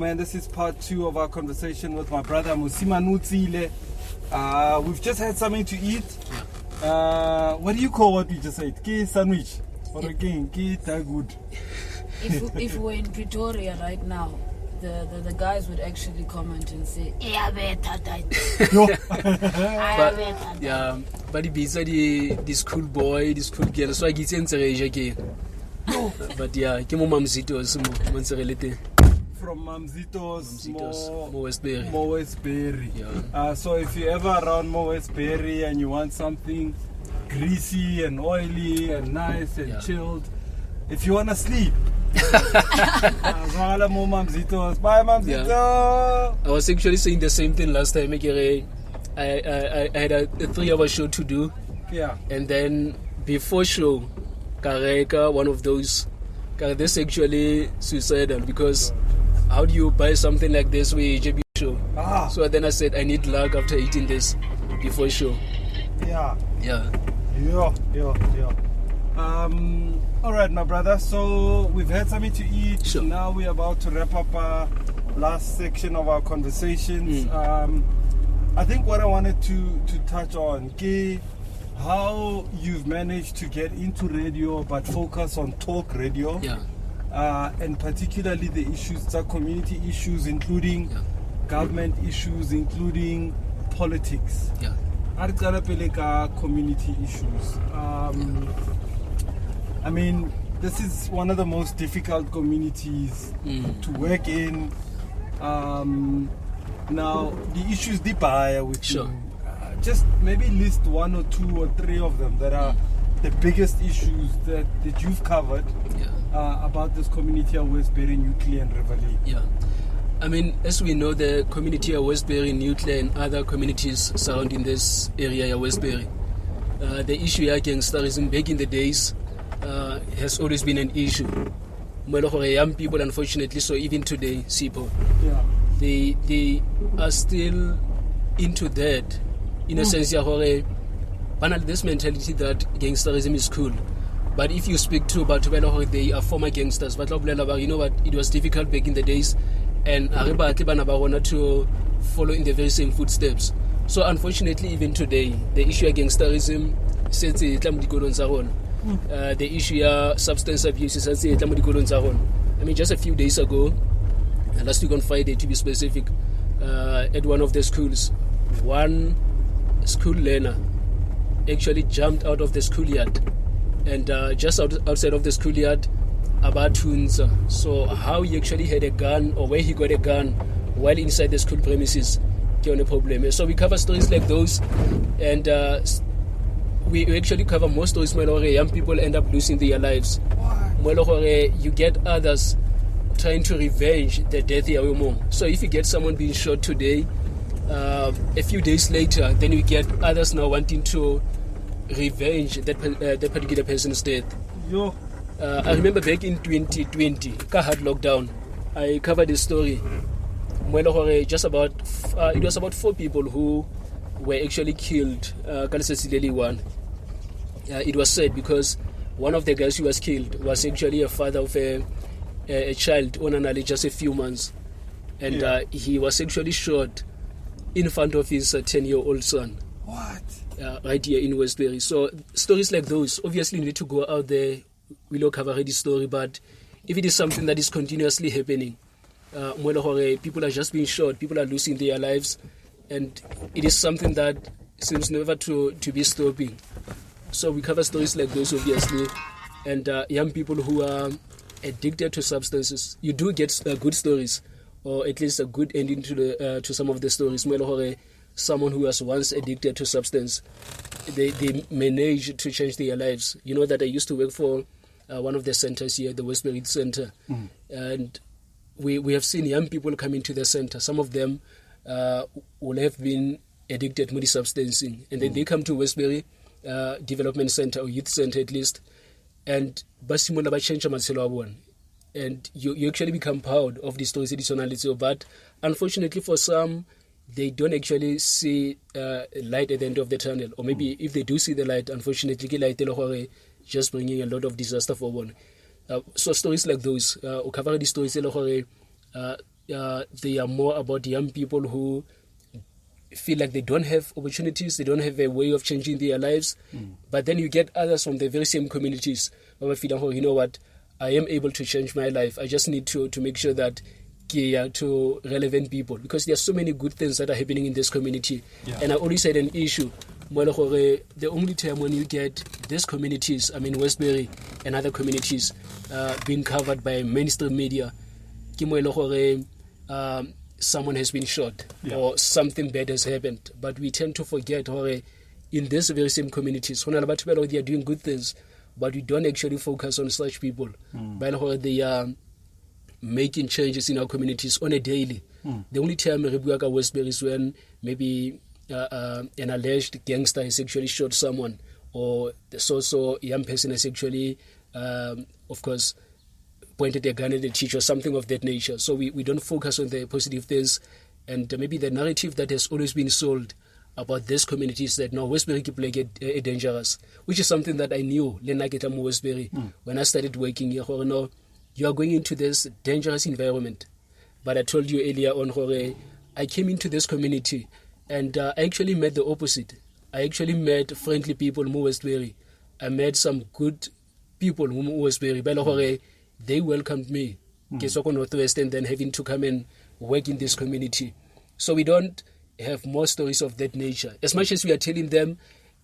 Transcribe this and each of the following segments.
man. This is part 2 of our conversation with my brother Mosimaneotsile. We've just had something to eat. What do you call what we just ate? Ki sandwich? Or again, ki good. If we were in Pretoria right now, the guys would actually comment and say, but the beats are this cool boy, this cool girl, so I get in again. But yeah, came on Mamzitos, from Mamzitos, Mo Westbury. Yeah. So if you're ever around Mo Westbury and you want something greasy and oily and nice and chilled, if you want to sleep, Bye, Mamzito. I was actually saying the same thing last time. I had a 3-hour show to do. Yeah. And then before show, Kareka, one of those, this actually suicidal because how do you buy something like this with JB show? So then I said I need luck after eating this before show. Yeah. Yeah. All right, my brother. So we've had something to eat. Sure. Now we're about to wrap up our last section of our conversations. I think what I wanted to touch on, how you've managed to get into radio but focus on talk radio. Yeah. And particularly the issues, the community issues, including government issues, including politics. Yeah. Community issues. I mean, this is one of the most difficult communities to work in. Now, the issues deep higher with you. Just maybe list 1 or 2 or 3 of them that are the biggest issues that you've covered about this community of Westbury, Nuclear and Riverlea. Yeah. I mean, as we know, the community of Westbury, Nuclear and other communities surrounding this area of Westbury, the issue of gangsterism back in the days has always been an issue. Young people, unfortunately, so even today, Sipo, they are still into that. In a sense, this mentality that gangsterism is cool. But if you speak to about they are former gangsters, but you know what, it was difficult back in the days, and to follow in the very same footsteps. So unfortunately, even today, the issue of gangsterism, the issue of substance abuse, I mean, just a few days ago, last week on Friday to be specific, at one of the schools, one school learner actually jumped out of the schoolyard, and just outside of the schoolyard, about Tunza. So how he actually had a gun or where he got a gun while inside the school premises, a problem. So we cover stories like those, and we actually cover more stories where young people end up losing their lives. You get others trying to revenge the death of your mom. So if you get someone being shot today, a few days later, then you get others now wanting to revenge that particular person's death. I remember back in 2020, hard lockdown, I covered this story. It was about 4 people who were actually killed. It was sad because one of the guys who was killed was actually a father of a child, only just a few months, and he was actually shot in front of his 10-year-old son. What? Right here in Westbury. So stories like those, obviously you need to go out there. We'll cover this story, but if it is something that is continuously happening, people are just being shot, people are losing their lives, and it is something that seems never to be stopping. So we cover stories like those, obviously, and young people who are addicted to substances. You do get good stories, or at least a good ending to some of the stories. Someone who was once addicted to substance, they manage to change their lives. You know that I used to work for one of the centers here, the Westbury Center, and we have seen young people come into the center. Some of them will have been addicted to substancing, and then they come to Westbury Development Center or Youth Center at least, and and you actually become proud of the stories additionally. But unfortunately for some, they don't actually see light at the end of the tunnel, or maybe if they do see the light, unfortunately light just bringing a lot of disaster for one. So stories like those, cover the stories they are more about young people who feel like they don't have opportunities, they don't have a way of changing their lives. But then you get others from the very same communities who feel like, oh, you know what, I am able to change my life. I just need to make sure that to relevant people, because there are so many good things that are happening in this community. And I always had an issue. The only time when you get these communities, I mean Westbury and other communities being covered by mainstream media, someone has been shot or something bad has happened. But we tend to forget in these very same communities, they are doing good things, but we don't actually focus on such people. They are making changes in our communities on a daily. The only time we work at Westbury is when maybe an alleged gangster has actually shot someone, or so young person has actually, of course, pointed a gun at a teacher or something of that nature. So we don't focus on the positive things, and maybe the narrative that has always been sold about this community is that no, Westbury is dangerous, which is something that I knew Westbury when I started working here. No, you are going into this dangerous environment. But I told you earlier on, I came into this community and I actually met the opposite. I actually met friendly people in Westbury. I met some good people in Westbury. They welcomed me, Northwest, and then having to come and work in this community. So we don't have more stories of that nature. As much as we are telling them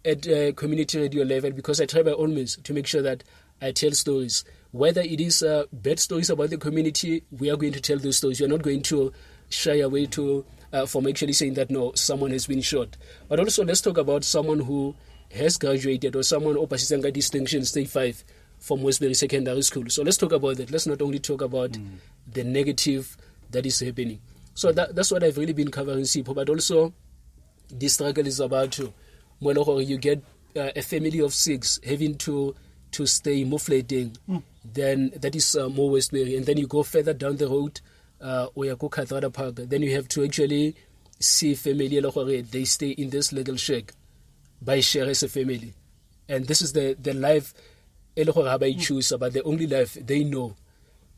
at community radio level, because I try by all means to make sure that I tell stories. Whether it is bad stories about the community, we are going to tell those stories. We are not going to shy away from actually saying that, no, someone has been shot. But also, let's talk about someone who has graduated or someone who passes distinction stage 5 from Westbury Secondary School. So let's talk about that. Let's not only talk about the negative that is happening. So that's what I've really been covering, Sipho. But also, the struggle is about you get a family of 6 having to stay muflating, then that is more Westbury. And then you go further down the road, or you go Kathara Park, then you have to actually see family, they stay in this little shack by share as a family. And this is the life they choose, but the only life they know.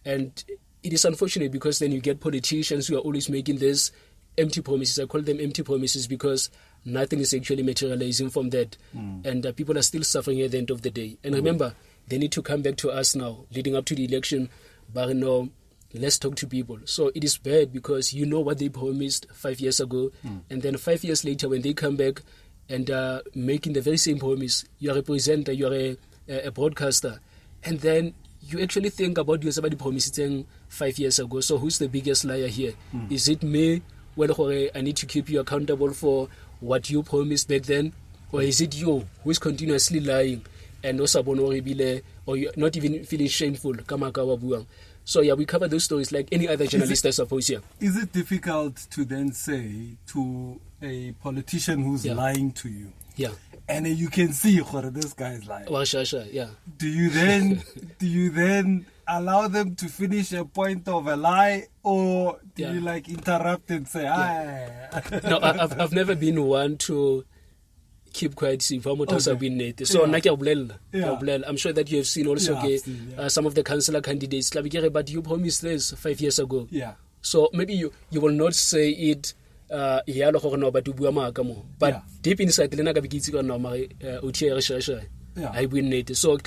And it is unfortunate because then you get politicians who are always making these empty promises. I call them empty promises because nothing is actually materializing from that. And people are still suffering at the end of the day. And remember, they need to come back to us now, leading up to the election. But no, let's talk to people. So it is bad because you know what they promised 5 years ago. And then 5 years later, when they come back and making the very same promise, you are a presenter, you are a broadcaster. And then you actually think about you somebody promising 5 years ago. So who's the biggest liar here? Is it me? Well, I need to keep you accountable for what you promised back then, or is it you who is continuously lying and also or you're not even feeling shameful? So yeah, we cover those stories like any other journalist, I suppose. Yeah. Is it difficult to then say to a politician who's lying to you? Yeah. And you can see this guy is lying. Well, sure, yeah. Do you then allow them to finish a point of a lie, or do you interrupt and say, No, I've never been one to keep quiet. So I'm sure that you have seen also some of the councillor candidates, but you promised this 5 years ago. Yeah. So maybe you will not say it but deep inside I win it. So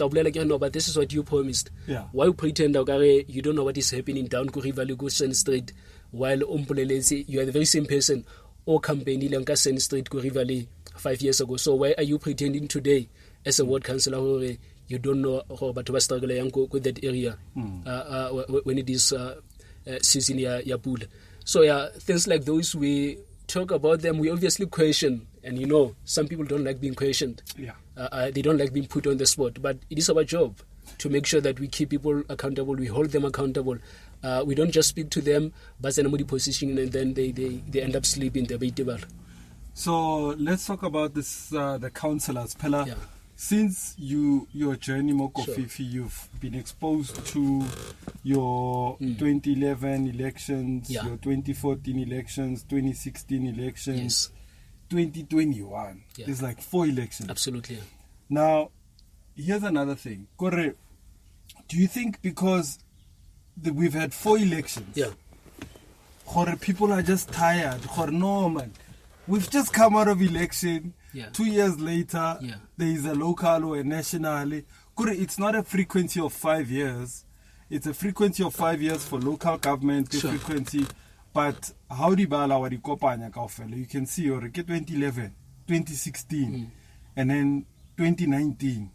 no, but this is what you promised. Why you pretend you don't know what is happening down Kurivalugu Sen Street while you are the very same person or campaign in Sen Street Kurivali 5 years ago. So why are you pretending today as a ward councillor you don't know about to struggle with that area when it is season Yapul? So yeah, things like those, we talk about them, we obviously question, and some people don't like being questioned. They don't like being put on the spot, but it is our job to make sure that we keep people accountable, we hold them accountable. We don't just speak to them, but then position and then they end up sleeping the table. So let's talk about this, the councillors. Pella, since your journey, Mokofifi, you've been exposed to your 2011 elections, your 2014 elections, 2016 elections, 2021. There's like 4 elections. Absolutely. Now, here's another thing. Kore, do you think because we've had 4 elections, People are just tired. No, man. We've just come out of election. Yeah. 2 years later, there is a local or a national. It's not a frequency of 5 years. It's a frequency of 5 years for local government, the frequency. But how do you can see, or 2011, 2016, and then 2019,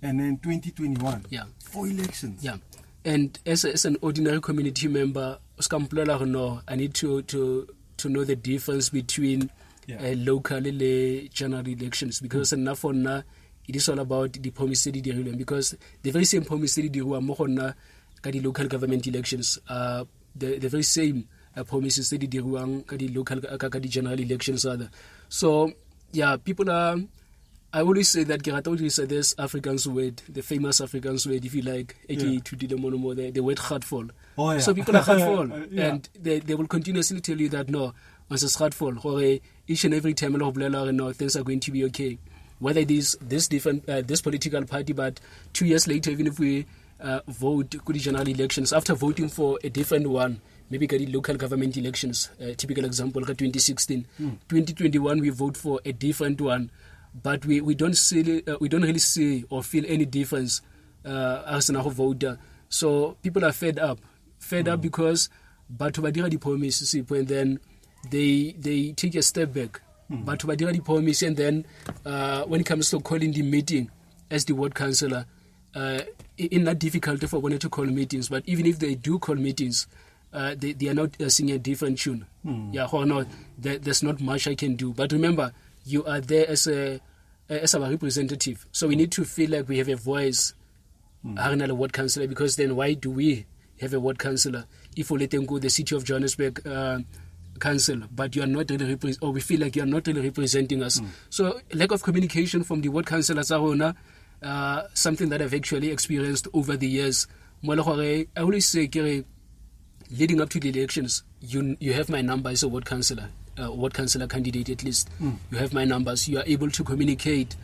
and then 2021. Yeah. 4 elections. Yeah. And as an ordinary community member, I need to know the difference between local and general elections, because enough for now it is all about the promise because the very same promise the local government elections are the very same promises that the local general elections are. So people are. I always say that this Afrikaans word, the famous Afrikaans word, if you like, the word hurtful. Oh, yeah. So people are hurtful, and they will continuously tell you that no, once it's hurtful, or each and every time things are going to be okay. Whether it is this political party, but 2 years later, even if we vote the general elections, after voting for a different one, maybe the local government elections, typical example, 2016, 2021, we vote for a different one. But we don't really see or feel any difference as a voter. So people are fed up because but the promise, and then they take a step back. But the promise, and then when it comes to calling the meeting as the ward councillor, it's not difficult for one to call meetings. But even if they do call meetings, they are not singing a different tune. There's not much I can do. But remember, you are there as a representative. So we need to feel like we have a voice, a ward councillor, because then why do we have a ward councillor if we let them go the City of Johannesburg council, but you are not really or we feel like you are not really representing us. So lack of communication from the ward councillors are something that I've actually experienced over the years. I always say, leading up to the elections, you have my number as a ward councillor candidate at least. You have my numbers. You are able to communicate.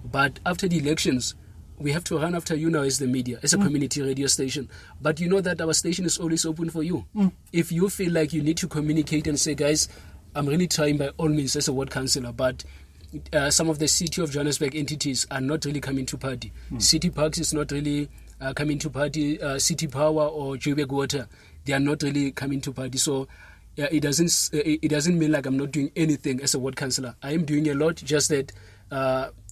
But after the elections, we have to run after you now as the media, as a community radio station. But you know that our station is always open for you. If you feel like you need to communicate and say, guys, I'm really trying by all means as a ward councillor, but some of the City of Johannesburg entities are not really coming to party. City Parks is not really coming to party. City Power or Joburg Water, they are not really coming to party. So it doesn't mean like I'm not doing anything as a ward councillor. I am doing a lot, just that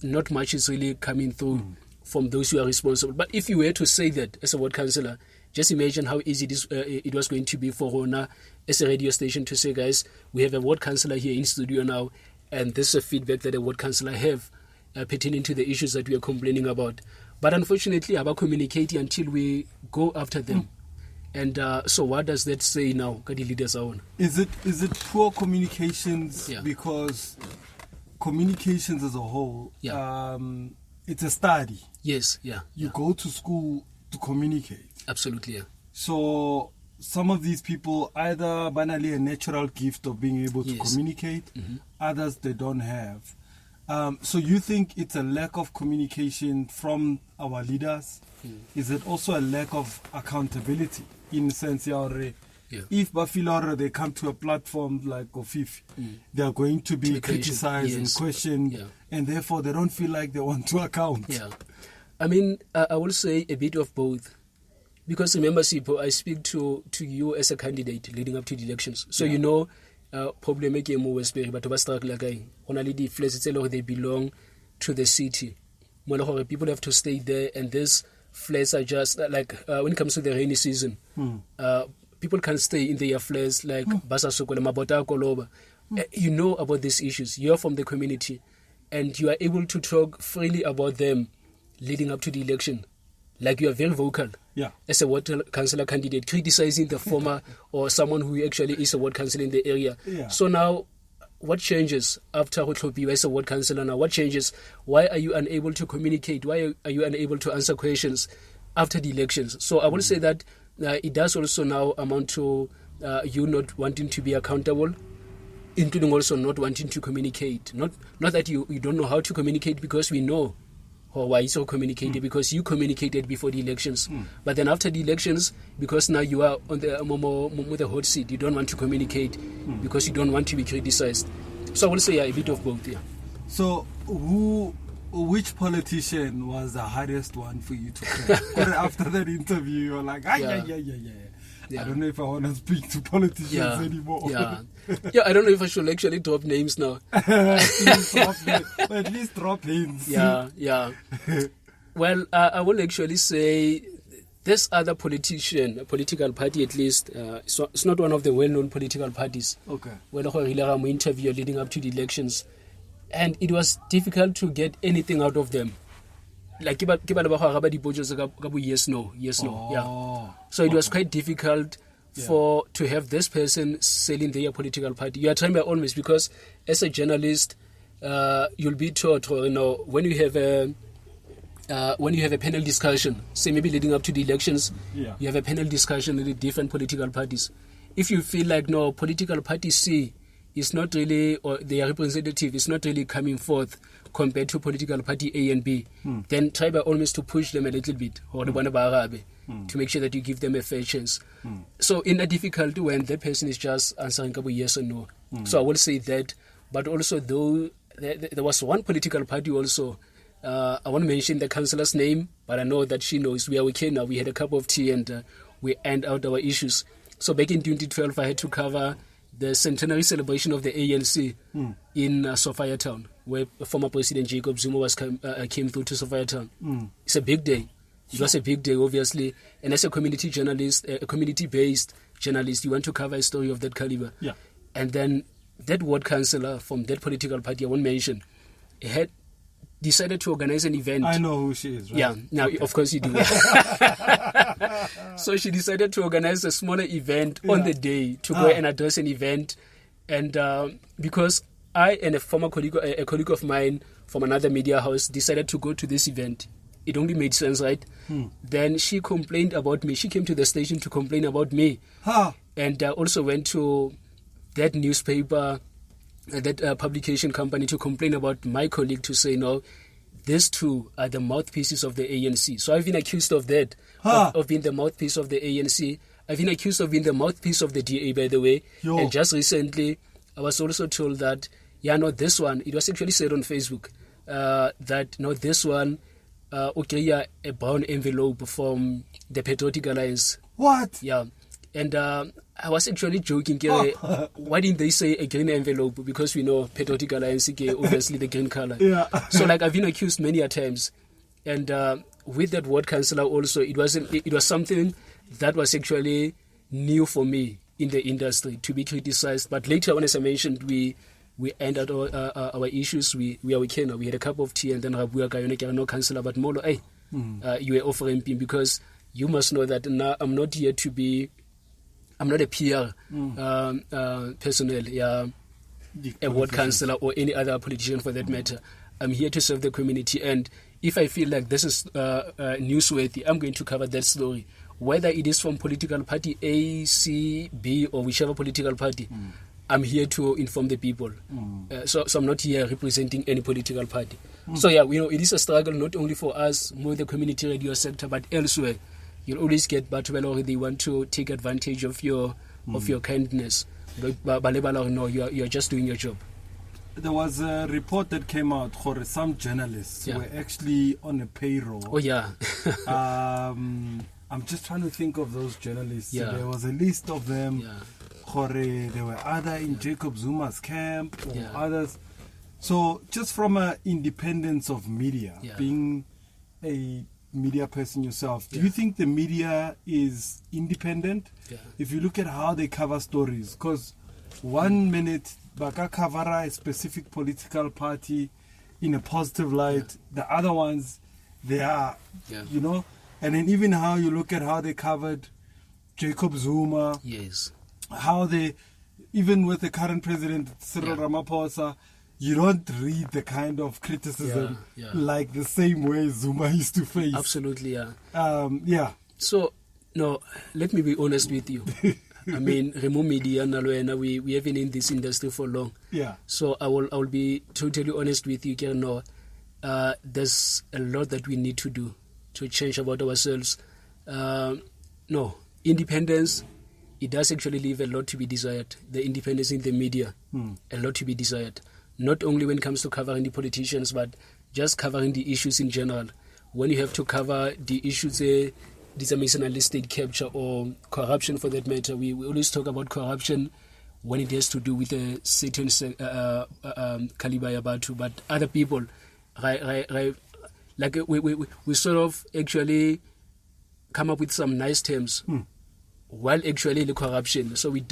not much is really coming through from those who are responsible. But if you were to say that as a ward councillor, just imagine how easy it was going to be for Rona as a radio station to say, guys, we have a ward councillor here in studio now, and this is a feedback that a ward councillor have pertaining to the issues that we are complaining about. But unfortunately, about communicating until we go after them. And so what does that say now? Leaders are on. Is it poor communications? Because communications as a whole, it's a study. Yes, You go to school to communicate. Absolutely, yeah. So some of these people either banally a natural gift of being able to communicate, others they don't have. So you think it's a lack of communication from our leaders? Is it also a lack of accountability in the sense if Bafilor they come to a platform like OFIF, they are going to be criticized and questioned, and therefore they don't feel like they want to account? I mean, I will say a bit of both. Because remember, Sipo, I speak to you as a candidate leading up to the elections. So you know, problem but only the flats they belong to the city. People have to stay there, and these flats are just like when it comes to the rainy season, people can stay in their flats like Basa Sokola, Mabota Koloba. You know about these issues. You're from the community, and you are able to talk freely about them leading up to the election. Like you are very vocal as a ward councillor candidate, criticizing the former or someone who actually is a ward councillor in the area. So now, what changes after Hotlopi as a ward councillor now? What changes? Why are you unable to communicate? Why are you unable to answer questions after the elections? So I will say that it does also now amount to you not wanting to be accountable, including also not wanting to communicate. Not that you don't know how to communicate, because we know or why so communicated, because you communicated before the elections. But then after the elections, because now you are on the hot seat, you don't want to communicate because you don't want to be criticized. So I will say a bit of both, yeah. So which politician was the hardest one for you to crack? After that interview, you're like, yeah. I don't know if I want to speak to politicians anymore. Yeah, I don't know if I should actually drop names now. At least drop hints. Yeah. Well, I will actually say this other political party at least, it's not one of the well-known political parties. Okay. When I interview leading up to the elections, and it was difficult to get anything out of them. Like yes, no. Yeah. So it was quite difficult to have this person selling their political party. You are trying by all means, because as a journalist, you'll be taught, when you have a panel discussion, say maybe leading up to the elections, you have a panel discussion with the different political parties. If you feel like political party C is not really, or their representative is not really coming forth compared to political party A and B, then try by all means to push them a little bit, or to make sure that you give them a fair chance. So in a difficulty when that person is just answering yes or no. So I will say that, but also though there was one political party also, I want to mention the councillor's name, but I know that she knows we are okay now. We had a cup of tea and we end out our issues. So back in 2012, I had to cover the centenary celebration of the ANC in Sophia Town, where former President Jacob Zuma came through to Sophia Town. It's a big day. It was a big day, obviously. And as a community journalist, a community-based journalist, you want to cover a story of that caliber. Yeah. And then that ward councillor from that political party, I won't mention, had decided to organize an event. I know who she is, right? Yeah, now of course you do. So she decided to organize a smaller event on the day to go and address an event. And because I and a colleague of mine from another media house decided to go to this event, it only made sense, right? Then she complained about me. She came to the station to complain about me. And also went to that newspaper, that publication company, to complain about my colleague, to say, no, these two are the mouthpieces of the ANC. So I've been accused of that, of being the mouthpiece of the ANC. I've been accused of being the mouthpiece of the DA, by the way. And just recently, I was also told that, this one, it was actually said on Facebook, that, this one, a brown envelope from the Patriotic Alliance. What? Yeah. And I was actually joking, why didn't they say a green envelope? Because we know Patriotic Alliance, obviously the green color. So I've been accused many a times. And with that ward councillor also, it was something that was actually new for me in the industry, to be criticized. But later on, as I mentioned, we ended our issues. We are okay now. We had a cup of tea, and then no councillor, but Molo, you were offering him, because you must know that now I'm not here to be, I'm not a PR personnel, a ward councillor or any other politician for that matter. I'm here to serve the community, and if I feel like this is newsworthy, I'm going to cover that story, whether it is from political party A, C, B, or whichever political party. I'm here to inform the people. So I'm not here representing any political party. So it is a struggle not only for us, more the community radio sector, but elsewhere. You'll always get battle, they want to take advantage of your kindness. But no, you're just doing your job. There was a report that came out for some journalists who were actually on a payroll. Oh yeah. I'm just trying to think of those journalists. There was a list of them. There were other in Jacob Zuma's camp or others. So just from an independence of media, being a media person yourself, do you think the media is independent? If you look at how they cover stories, because 1 minute baka cover a specific political party in a positive light, the other ones they are, and then even how you look at how they covered Jacob Zuma, how they, even with the current president Cyril Ramaphosa, you don't read the kind of criticism like the same way Zuma used to face. Absolutely, So, no, let me be honest with you. I mean, Remo Media, we have been in this industry for long. So I will be totally honest with you, there's a lot that we need to do to change about ourselves. No, independence, it does actually leave a lot to be desired. The independence in the media, a lot to be desired. Not only when it comes to covering the politicians, but just covering the issues in general. When you have to cover the issues, dissemination state capture or corruption for that matter, we always talk about corruption when it has to do with a certain caliber about, but other people, like we sort of actually come up with some nice terms while actually the corruption. So we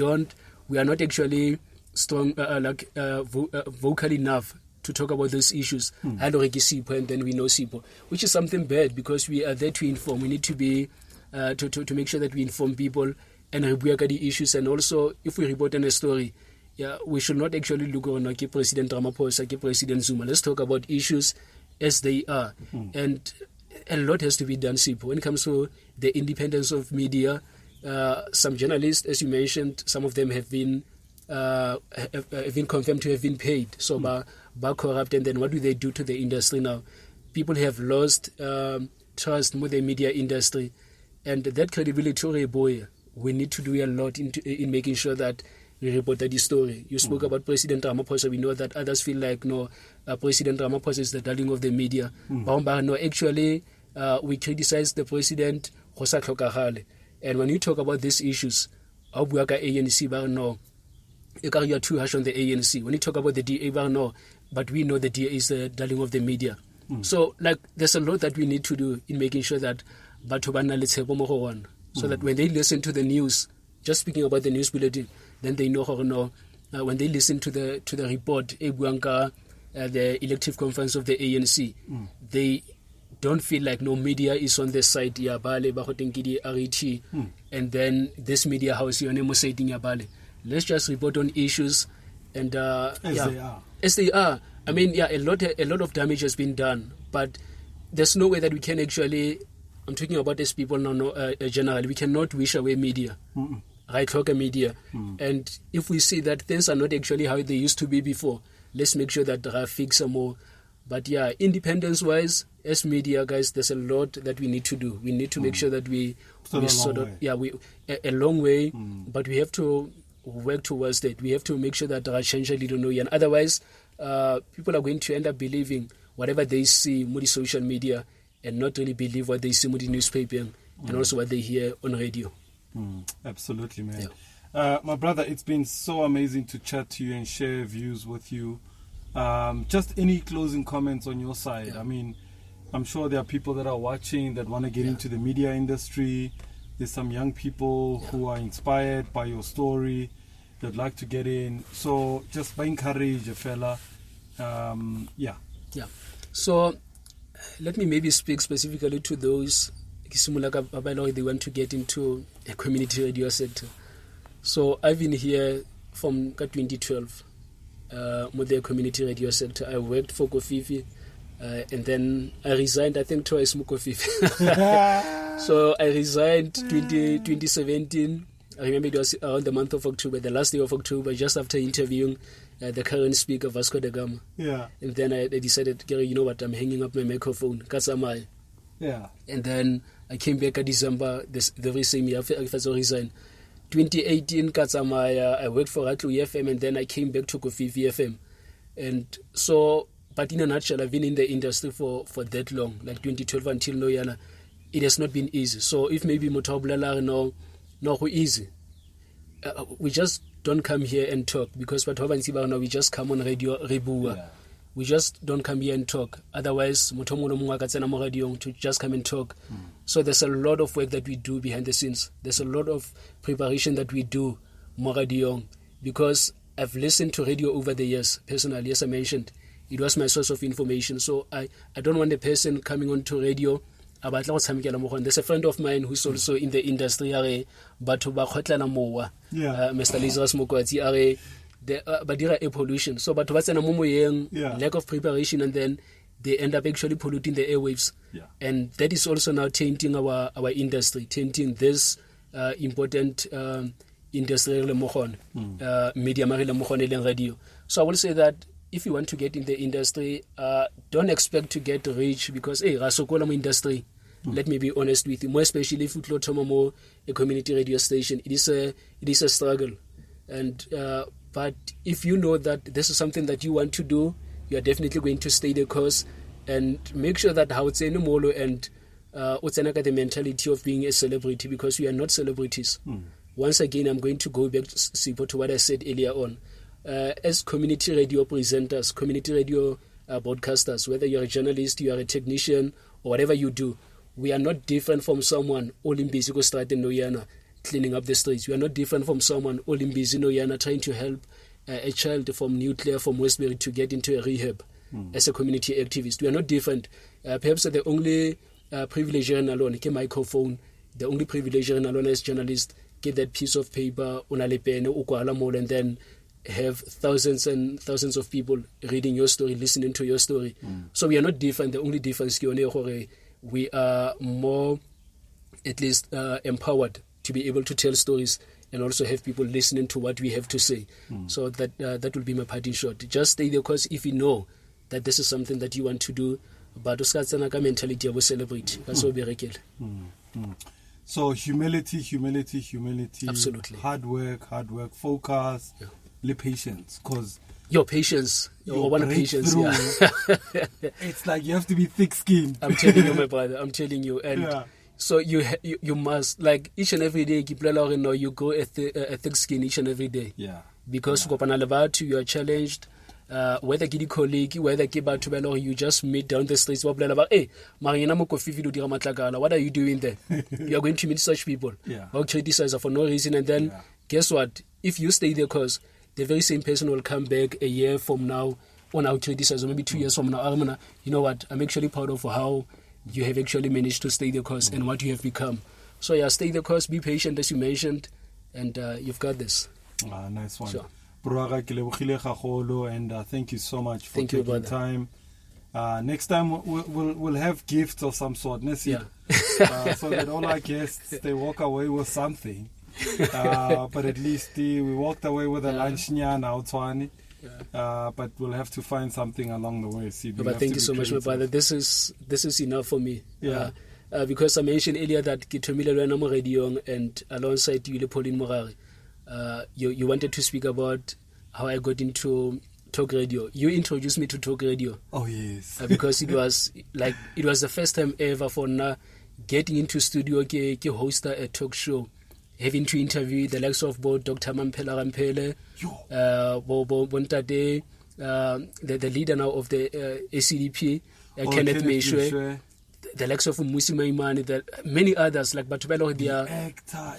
are not actually strong, vocal enough to talk about those issues. And then we know SIPO, which is something bad because we are there to inform. We need to be to make sure that we inform people and report the issues. And also, if we report on a story, we should not actually look on President Ramaphosa, President Zuma. Let's talk about issues as they are. And a lot has to be done, SIPO. When it comes to the independence of media, some journalists, as you mentioned, some of them have been confirmed to have been paid. So by corrupt, and then what do they do to the industry now? People have lost trust with the media industry, and that credibility, boy, we need to do a lot in making sure that we report the story. You spoke about President Ramaphosa. We know that others feel like President Ramaphosa is the darling of the media. No, actually, we criticize the president. And when you talk about these issues, ANC, you are too harsh on the ANC. When you talk about the DA, no, but we know the DA is the darling of the media. So, there's a lot that we need to do in making sure that so that when they listen to the news, just speaking about the news bulletin, then they know when they listen to the report, the elective conference of the ANC, they don't feel like no media is on their side. And then this media house, let's just report on issues and as they are. I mean, a lot of damage has been done, but there's no way that we can actually. I'm talking about as people now, generally. We cannot wish away media, right? Talk media, and if we see that things are not actually how they used to be before, let's make sure that there are fix more. But independence-wise, as media guys, there's a lot that we need to do. We need to make sure that we sort of a long way, but we have to work towards that. We have to make sure that there are change a little, and otherwise, people are going to end up believing whatever they see on the social media and not really believe what they see on the newspaper and also what they hear on radio. Absolutely, man. My brother, it's been so amazing to chat to you and share views with you. Just any closing comments on your side? I mean, I'm sure there are people that are watching that want to get into the media industry. There's some young people who are inspired by your story that like to get in. So just by encourage a fella. So let me maybe speak specifically to those they want to get into a community radio sector. So I've been here from 2012 with the community radio sector. I worked for Kofifi and then I resigned, I think twice for Kofifi. So I resigned 2017. I remember it was around the month of October, the last day of October, just after interviewing the current speaker, Vasco da Gama. And then I decided, Gary, you know what, I'm hanging up my microphone. And then I came back in December, the very same year, after I resigned. 2018, I worked for Ratlu FM, and then I came back to Kofifi FM. And so, but in a nutshell, I've been in the industry for that long, like 2012 until now. It has not been easy. So if maybe Motabula no easy. We just don't come here and talk because we just come on radio rebua. We just don't come here and talk. Otherwise, to just come and talk. So there's a lot of work that we do behind the scenes. There's a lot of preparation that we do more radio because I've listened to radio over the years. Personally, as I mentioned, it was my source of information. So I don't want a person coming on to radio. There's a friend of mine who's also in the industry, Mr. Lazarus Mokwati, but there are pollution. So, but what's lack of preparation, and then they end up actually polluting the airwaves. And that is also now tainting our industry, tainting this important industry, media, radio. So I will say that if you want to get in the industry, don't expect to get rich because rasokola mo industry. Let me be honest with you, more especially if you close a community radio station. It is a struggle, and but if you know that this is something that you want to do, you are definitely going to stay the course and make sure that how it's in molo and the mentality of being a celebrity, because we are not celebrities. Once again, I'm going to go back to what I said earlier on. As community radio presenters, community radio broadcasters, whether you're a journalist, you are a technician, or whatever you do, we are not different from someone all in busy go start in Noyana cleaning up the streets. We are not different from someone all in busy Noyana trying to help a child from Nuclear, from Westbury to get into a rehab as a community activist. We are not different. Perhaps the only privilege in alone, ke microphone, the only privilege in alone as journalist, get that piece of paper, and then have thousands and thousands of people reading your story, listening to your story. So we are not different. The only difference is we are more, at least, empowered to be able to tell stories and also have people listening to what we have to say. So that will be my parting shot. Just stay the course if you know that this is something that you want to do, but mentality of celebrate. So humility. Absolutely. Hard work, focus, patience. Because your patience, your one patience. It's like you have to be thick-skinned. I'm telling you, my brother. I'm telling you, and so you must, like, each and every day. You go a thick skin each and every day. Because you are challenged. Whether ki colleague, whether ki batho ba you just meet down the streets, what are you doing there? You are going to meet such people who criticize for no reason, and then guess what? If you stay there, cause the very same person will come back a year from now on our criticize, or maybe 2 years from now. You know what? I'm actually proud of how you have actually managed to stay the course and what you have become. So stay the course, be patient as you mentioned, and you've got this. Nice one. Sure. And thank you so much for taking time. Next time we'll have gifts of some sort, so that all our guests, they walk away with something. But at least we walked away with a lunch now, but we'll have to find something along the way. But thank you so much, my brother. This is enough for me. Because I mentioned earlier that Kitomile Radio and alongside you, Pauline Morari, you wanted to speak about how I got into talk radio. You introduced me to talk radio. Oh yes. Because it was the first time ever for getting into studio ke host a talk show, having to interview the likes of both Dr. Mampela Rampele, Bontate, the leader now of the ACDP, Kenneth Meshwe, the likes of Mosimane, many others like Batubelo, the actor,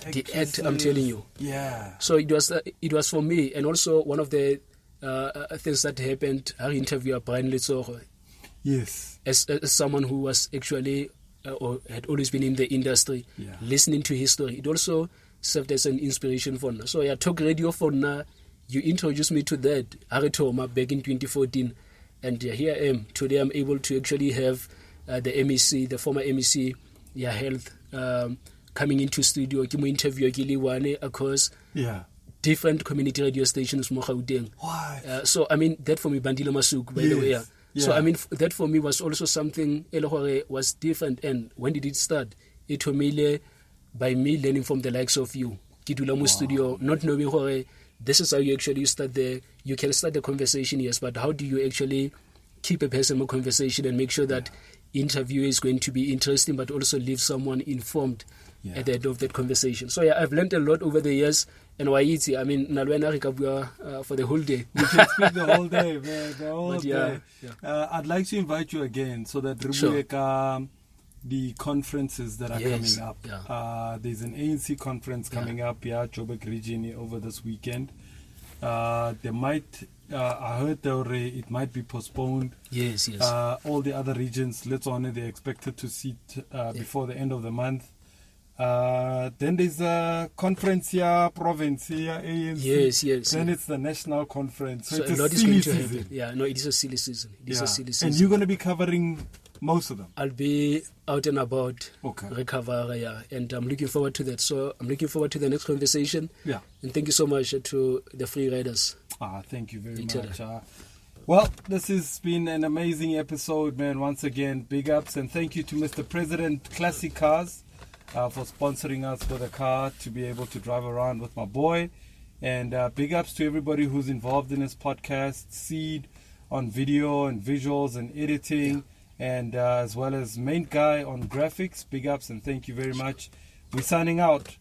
I'm telling you. So it was for me, and also one of the things that happened, I interviewed Brian Letsogo. Yes. As someone who was actually or had always been in the industry, listening to his story, it also served as an inspiration for me. So talk radio for now. You introduced me to that, Aretoma, back in 2014, and here I am. Today I'm able to actually have the MEC, the former MEC, Health, coming into studio, give me interview across different community radio stations. So I mean that for me, Bandila Masuk, by the way. So I mean that for me was also something was different. And when did it start? It was by me learning from the likes of you, Kidulamu Studio, not knowing this is how you actually start you can start the conversation, yes, but how do you actually keep a personal conversation and make sure that interview is going to be interesting, but also leave someone informed at the end of that conversation. So I've learned a lot over the years, and I mean, for the whole day. You can speak the whole day, man, the whole day. I'd like to invite you again so that the conferences that are coming up. There's an ANC conference coming up, Joburg region over this weekend. There might, I heard it might be postponed. Yes. All the other regions, they're expected to sit before the end of the month. Then there's a conference here, province here, ANC. Yes. Then it's the national conference. So it's a lot a is going silly to season. happen. It is a silly season. It is a silly season. And you're going to be covering most of them? I'll be out and about, recover, and I'm looking forward to that. So I'm looking forward to the next conversation. And thank you so much to the free riders. Thank you very much. Well, this has been an amazing episode, man. Once again, big ups and thank you to Mr. President Classic Cars for sponsoring us with a car to be able to drive around with my boy. And big ups to everybody who's involved in this podcast, Seed on video and visuals and editing, and as well as main guy on graphics. Big ups and thank you very much. We're signing out.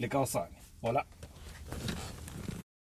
Lekao sane. Hola.